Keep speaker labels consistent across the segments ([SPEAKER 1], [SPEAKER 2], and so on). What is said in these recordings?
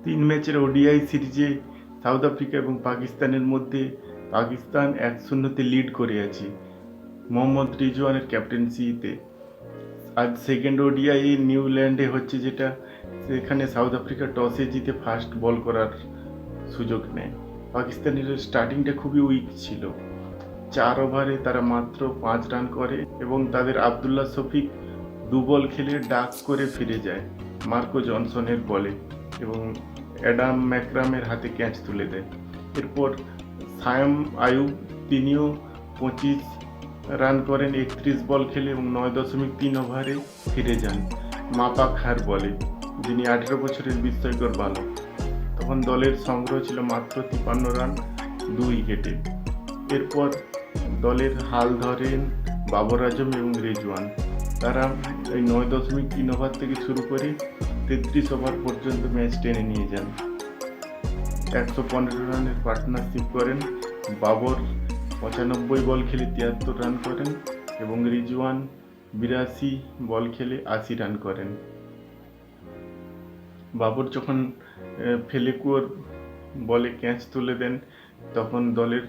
[SPEAKER 1] তিন ম্যাচের ওডিআই সিরিজে সাউথ আফ্রিকা এবং পাকিস্তানের মধ্যে পাকিস্তান 1-0 লিড করে আছে মোহাম্মদ রিজওয়ানের ক্যাপ্টেন্সিতে। আজ সেকেন্ড ওডিআই নিউল্যান্ডে হচ্ছে, যেটা সেখানে সাউথ আফ্রিকা টসে জিতে ফার্স্ট বল করার সুযোগ নেয়। পাকিস্তানের স্টার্টিংটা খুবই উইক ছিল, 4 ওভারে তারা মাত্র 5 রান করে এবং তাদের আবদুল্লাহ শফিক 2 বল খেলে ডাক করে ফিরে যায় মার্কো জনসনের বলে এবং অ্যাডাম ম্যাকরামের হাতে ক্যাচ তুলে দেয়। এরপর সায়াম আয়ুব, তিনিও 25 রান করেন 31 বল খেলে এবং 9.3 ওভারে ফিরে যান মাপা খার বলে, যিনি 18 বছরের বিস্ময়কর বালক। তখন দলের সংগ্রহ ছিল মাত্র 53 রান 2 উইকেটে। এরপর দলের হাল ধরেন বাবর আজম এবং রিজওয়ান। তারা এই 9.3 ওভার থেকে শুরু করে 33 ওভার পর্যন্ত ম্যাচ টেনে নিয়ে যান। 115 রানের পার্টনারশিপ করেন। বাবর 95 বল খেলে 73 রান করেন এবং রিজওয়ান 82 বল খেলে 80 রান করেন। বাবর যখন ফেলেকুয়োর বলে ক্যাচ তুলে দেন তখন দলের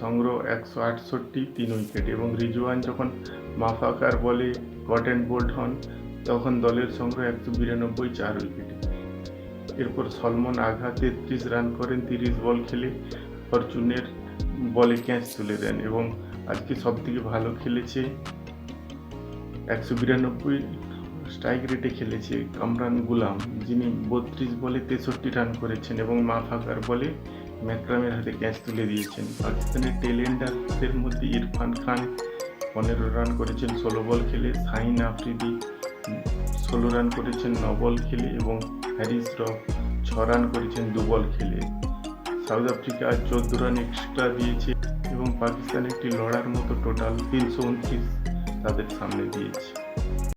[SPEAKER 1] সংগ্রহ 168 3 উইকেট এবং রিজওয়ান যখন মাফাকার বলে কট অ্যান্ড বোল্ড হন তখন দলের সংগ্রহ 192 4 উইকেটে। এরপর সলমন আঘা 33 রান করেন 30 বল খেলে, ফরচুনের বলে ক্যাচ তুলে দেন এবং আজকে সবথেকে ভালো খেলেছে 192 স্ট্রাইক রেটে খেলেছে কামরান গুলাম, যিনি 32 বলে 63 রান করেছেন এবং মাফাকার বলে ম্যাকরামের হাতে ক্যাচ তুলে দিয়েছেন। পাকিস্তানের টেলেন্ডারদের মধ্যে ইরফান খান 15 রান করেছেন 16 বল খেলে, শাহিন আফ্রিদি 16 রান করেছেন 9 বল খেলে এবং হ্যারিস রফ 6 রান করেছেন 2 বল খেলে। সাউথ আফ্রিকা 14 রান এক্সট্রা দিয়েছে এবং পাকিস্তান একটি লড়ার মতো টোটাল 329 তাদের সামনে দিয়েছে।